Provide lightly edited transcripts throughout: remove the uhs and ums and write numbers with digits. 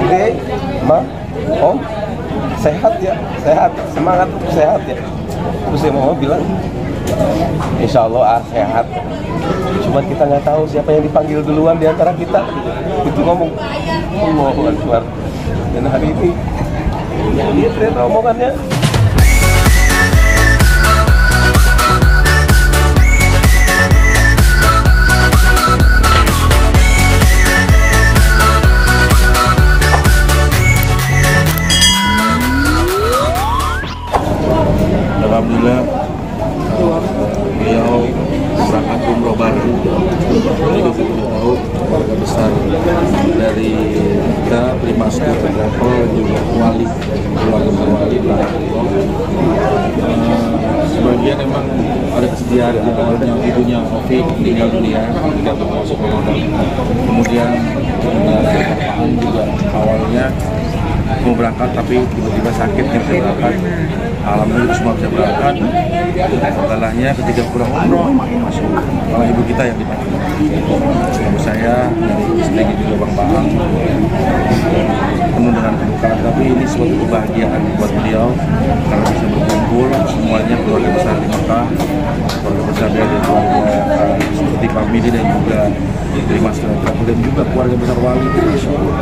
Dede, Ma, Om, sehat ya, sehat, semangat untuk sehat ya. Terus ya Mama bilang, insya Allah sehat. Cuman kita nggak tahu siapa yang dipanggil duluan di antara kita. Itu ngomong, Allahu Akbar. Dan hari ini, dia ternyata omongannya. Alhamdulillah beliau berangkat umroh baru. Jadi kita tahu keluarga besar dari kita Prima School Travel juga wali keluarga besar wali berangkat umroh. Sebagian memang ada kesediaan di awalnya ibunya Ovi meninggal dunia tidak bermasuk Ramadan. Kemudian bapaknya juga awalnya mau berangkat tapi tiba-tiba sakit nggak bisa berangkat. Alhamdulillah semua bisa berangkat. Setelahnya ketika pulang umroh masuk malah ibu kita yang dipanggil. Ibu saya dari istri juga Bang Baang penuh dengan kedukaan, tapi ini suatu kebahagiaan buat beliau karena bisa berkumpul semuanya keluarga besar di Mekah, keluarga besar dari keluarga seperti Pak Midi dan juga dari Mas Travel dan juga keluarga besar wali. Masya Allah.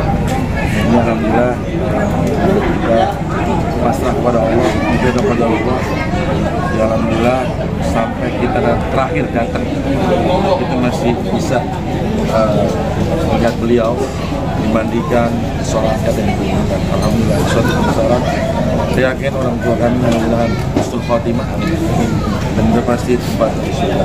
Ini alhamdulillah kita pasrah kepada Allah, dijaga kepada Allah. Ya alhamdulillah sampai kita terakhir datang kita masih bisa melihat beliau dibandingkan sholatnya dan dibandingkan. Alhamdulillah suatu kebesaran. Saya yakin orang tua kami mudah-mudahan husnul khotimah dan sudah pasti tempat di surga.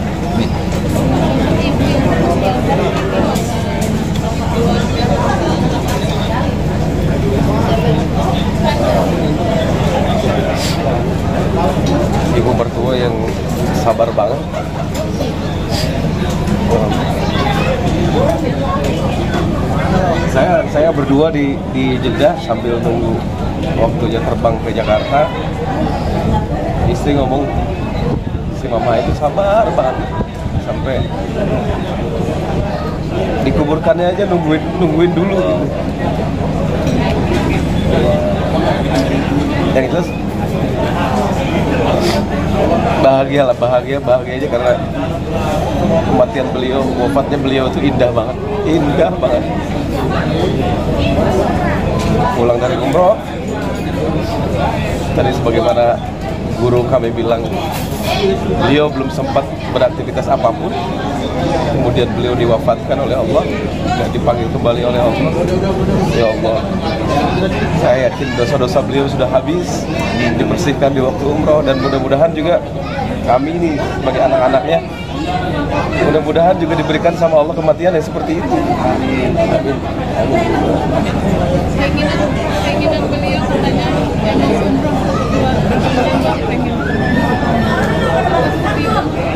Ibu mertua yang sabar banget. Saya berdua di Jeddah sambil nunggu waktunya terbang ke Jakarta. Istri ngomong, si Mama itu sabar banget sampai dikuburkannya aja nungguin dulu gitu. Yang itu bahagia aja karena kematian beliau, wafatnya beliau itu indah banget. Pulang dari umroh tadi sebagaimana guru kami bilang, beliau belum sempat beraktivitas apapun, kemudian beliau diwafatkan oleh Allah dan dipanggil kembali oleh Allah. Ya Allah, saya yakin dosa-dosa beliau sudah habis, dibersihkan di waktu umroh, dan mudah-mudahan juga kami ini sebagai anak-anaknya mudah-mudahan juga diberikan sama Allah kematian yang seperti itu. Amin. Amin. Keinginan beliau katanya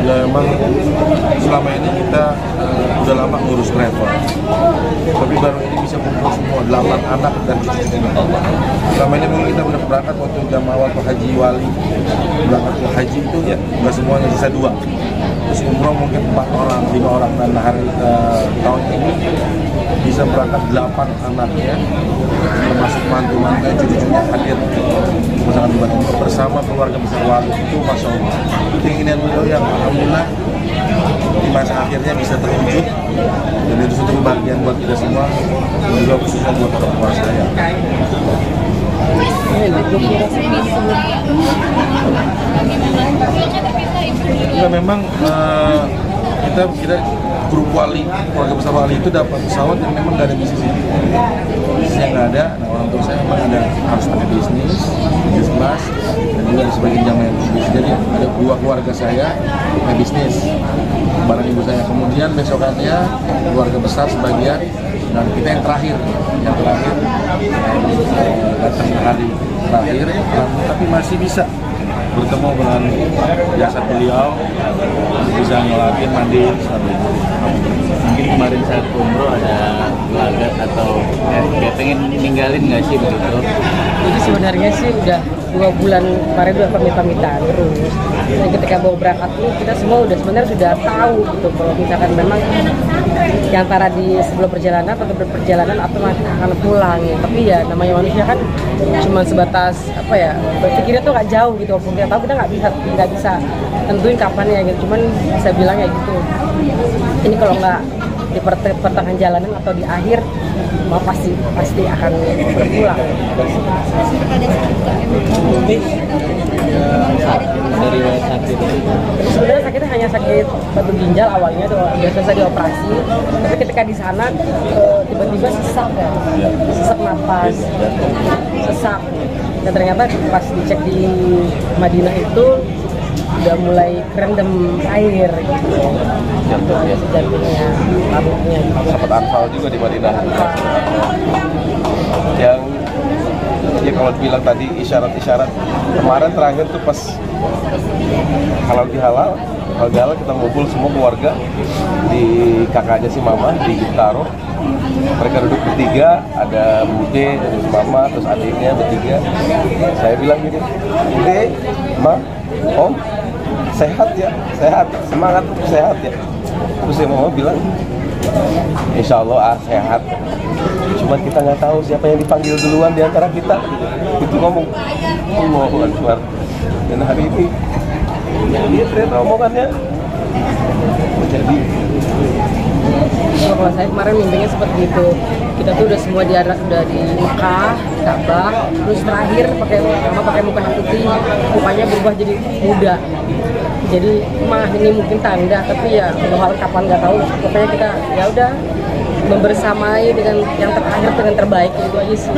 Ya emang selama ini kita udah lama ngurus travel, tapi baru ini bisa kumpul semua 8 anak dan cucu-cucunya. Selama ini mungkin kita udah berangkat waktu jamaah waktu haji wali berangkat ke haji itu ya nggak semuanya, sisa 2. Terus umroh mungkin 4 orang, 5 orang, dan hari tahun ini bisa berangkat 8 anaknya termasuk mantu-mantunya, cucu-cucunya hadir bersama bersama keluarga besar wali. Itu Masya Allah, itu keinginan beliau yang alhamdulillah di masa akhirnya bisa terwujud, dan itu suatu kebahagiaan buat kita semua, dan juga khususnya buat orang tua saya. Ya memang kita grup wali, keluarga besar wali itu dapat pesawat yang memang nggak ada bisnisnya. Bisnisnya nggak ada. Nah, orang tua saya memang harus ada bisnis kelas, dan juga ada sebagian yang lain bisnis. Jadi ada 2 keluarga saya yang bisnis bareng ibu saya. Kemudian besokannya keluarga besar sebagian, dan kita yang terakhir datang hari terakhir, tapi masih bisa bertemu dengan jasad beliau, bisa ngelakuin mandi sampai. Mungkin kemarin saat umroh ada gelagat atau kayak pengen ninggalin nggak sih begitu? Jadi sebenarnya sih udah 2 bulan kemarin udah pamit-pamitan terus. Dan ketika mau berangkat tuh kita semua udah sebenarnya sudah tahu gitu kalau misalkan memang yang antara di sebelum perjalanan atau berperjalanan atau akan pulang ya. Tapi ya namanya manusia kan cuma sebatas apa ya, berpikirnya tuh nggak jauh gitu. Walaupun kita tahu kita nggak bisa tentuin kapan ya gitu. Cuman bisa bilang ya gitu. Ini kalau nggak di pertengahan jalanan atau di akhir mau pasti akan berpulang. Dari sakit Sebenarnya sakitnya hanya sakit batu ginjal awalnya tuh udah selesai dioperasi, tapi ketika di sana tiba-tiba sesak ya, sesak napas, sesak, dan ternyata pas dicek di Madinah itu udah mulai kerendam air gitu. Jantungnya, parunya. Sempat anfal juga di Madinah. Yang ya kalau bilang tadi isyarat-isyarat kemarin terakhir tuh pas halal bihalal kita ngumpul semua keluarga di kakaknya si mama di Bintaro. Mereka duduk bertiga, ada Bude, ada mama, terus adiknya bertiga. Saya bilang gini, Bude, Ma, Om, sehat ya, sehat, semangat, sehat ya. Terus si mama bilang, Insya Allah sehat. Cuman kita nggak tahu siapa yang dipanggil duluan di antara kita. Itu ngomong, Allahu Akbar. Dan hari ini, dia ternyata omongannya menjadi. Kalau saya kemarin mimpinya seperti itu, kita tuh udah semua udah di Mekah, Ka'bah, terus terakhir pakai muka yang putih, mukanya berubah jadi muda. Jadi mah ini mungkin tanda, tapi ya hal kapan nggak tahu. Pokoknya kita ya udah membersamai dengan yang terakhir dengan terbaik itu aja sih.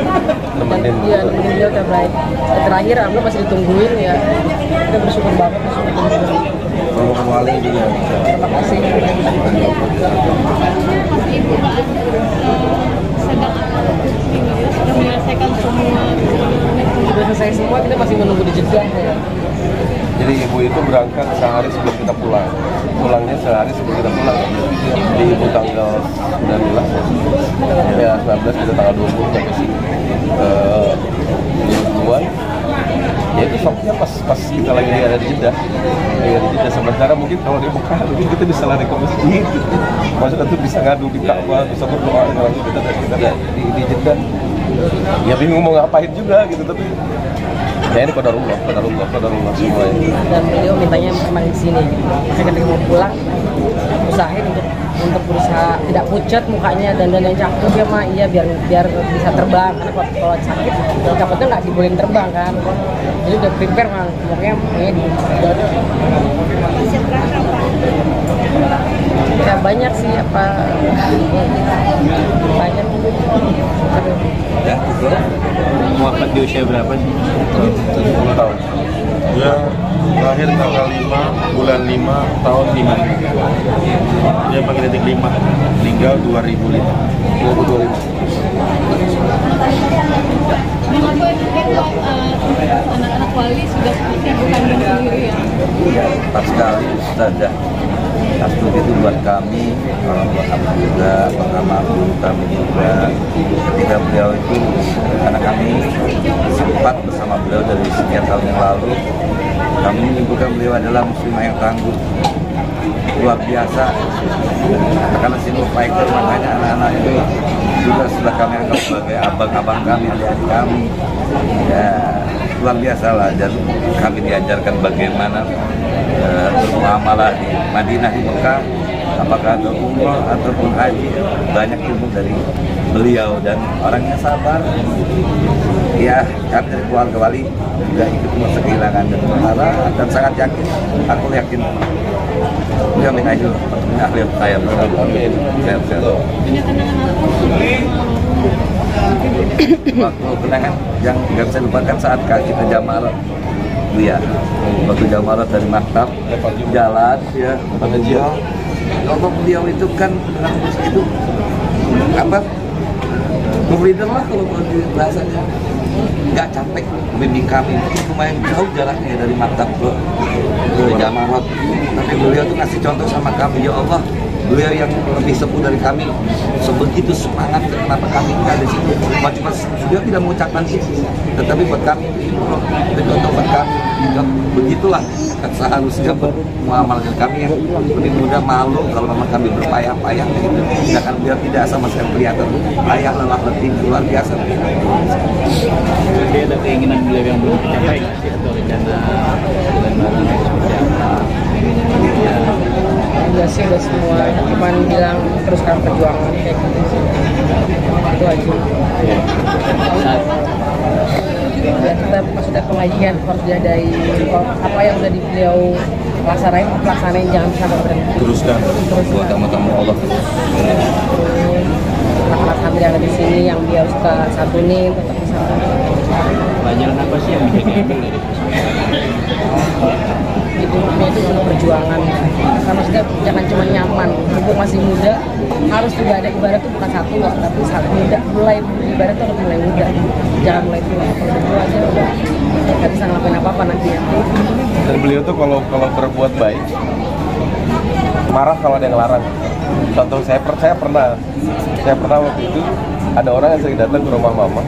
Nemenin dia terbaik. Yang terakhir alhamdulillah masih ditungguin ya. Kita bersyukur banget Kalau kembali juga. Terima kasih. Ibu sedang sudah menyelesaikan semua. Sudah selesai semua, kita masih menunggu di Jeddah ya. Jadi ibu itu berangkat sehari sebelum kita pulang. Pulangnya sehari sebelum kita pulang. Di ibu tanggal 19. Ya 19 kita tanggal 20 sampai sini. Mingguan. Ya itu shocknya pas kita lagi ada di Jeddah. Sementara mungkin kalau di Mekah mungkin kita bisa lari ke masjid. Maksudnya tuh bisa ngadu di Ka'bah, bisa berdoa dengan kita di Jeddah. Ya bingung mau ngapain juga gitu, tapi ya ini qadarullah semuanya. Dan beliau mintanya memang di sini. Saya ketika mau pulang, usahain untuk berusaha tidak pucat mukanya dan yang cakep ya mah iya biar bisa terbang, karena kalau sakit capeknya nggak dibolehin terbang kan. Jadi udah prepare mah, pokoknya di ya banyak sih apa banyak. ya wafat di usia berapa sih? 70 tahun. Dia lahir tanggal 5 bulan 5 tahun 5. Dia pakai detik 5. Meninggal 2005. Anak-anak wali sudah bukan sendiri ya. Pas sekali Ustazah Astu itu buat kami, orang tua kami juga, pengamat guru kami juga. Ketika beliau itu, karena kami sempat bersama beliau dari sekian tahun yang lalu, kami menyebutkan beliau adalah muslimah yang tangguh, luar biasa. Karena sini fighter, makanya anak-anak itu juga sudah kami anggap sebagai abang-abang kami, adik-adik kami. Ya, luar biasa lah, dan kami diajarkan bagaimana bermuamalah di Madinah, di Mekah, apakah ada umroh ataupun haji. Banyak ilmu dari beliau dan orangnya sabar. Ya, kami dari keluarga wali juga ikut merasa kehilangan dan berharap dan sangat yakin, aku yakin beliau min ajul min ahli khayr. Amin. Waktu kenangan yang nggak bisa lupakan saat kita jamarat, ya, waktu jamarat dari maktab jalan ya, beliau itu kan dengan itu apa? Memberikan lah kalau bahasanya, nggak capek membimbing kami. Lumayan jauh jaraknya dari maktab ke jamarat, tapi beliau tuh ngasih contoh sama kami, ya Allah, beliau yang lebih sepuh dari kami sebegitu semangat, kenapa kami ada di situ. Cuma beliau tidak mengucapkan itu, tetapi buat kami itu contoh buat kami. Begitulah seharusnya muamalah kami yang lebih mudah malu kalau memang kami berpayah-payah gitu. Sedangkan beliau tidak sama sekali kelihatan payah, lelah, letih, luar biasa. Jadi ada keinginan beliau yang belum tercapai nggak sih, atau rencana bulan baru seperti apa? Ya. Enggak sih, udah semua cuman bilang teruskan perjuangan kayak gitu sih. Itu aja. Saat Ya, kita maksudnya pengajian harus diadai, apa yang udah beliau laksanain jangan sampai berhenti. Teruskan buat tamu-tamu Allah. Anak-anak santri yang ada di sini yang dia suka santunin tetap disantunin. pelajaran apa sih yang bisa diambil dari Hidupnya itu penuh perjuangan. Sama maksudnya jangan cuma nyaman, mumpung masih muda harus juga ada ibadah tuh bukan satu loh, tapi saat muda mulai ibadah tuh harus mulai muda, jangan mulai tua. Kalau udah tua aja udah nggak bisa ngelakuin apa-apa nantinya. Dan beliau tuh kalau berbuat baik marah kalau ada yang ngelarang. Contoh saya pernah waktu itu ada orang yang sering datang ke rumah mama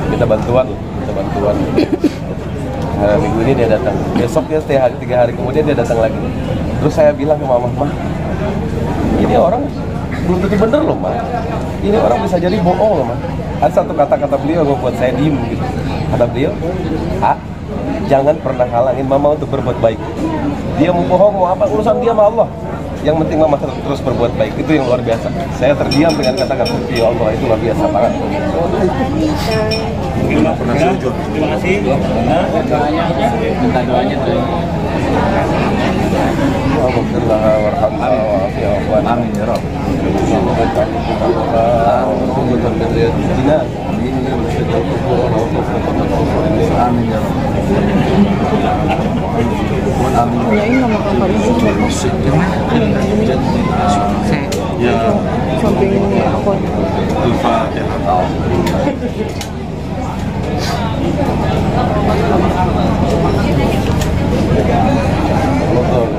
minta bantuan. Nah, minggu ini dia datang, besoknya 3 hari kemudian dia datang lagi. Terus saya bilang ke mama, "Ma, ini orang belum tentu bener loh, Ma. Ini orang bisa jadi bohong loh, Ma." Ada satu kata-kata beliau yang membuat saya diem gitu. Kata beliau, jangan pernah halangin mama untuk berbuat baik. Dia mau bohong, mau apa, urusan dia sama Allah. Yang penting mama terus berbuat baik, itu yang luar biasa. Saya terdiam dengan kata-kata ya Allah, itu luar biasa banget. Belum pernah sujud. Terima kasih. Doanya, minta doanya tuh. Alhamdulillah, warhamdulillah, wa'afi'afwan. Amin ya Rabb. Amin ya Rabb. Tanyain nama kakaknya sih siapa? Ya, Samping aku. Al-Fatihah. Betul.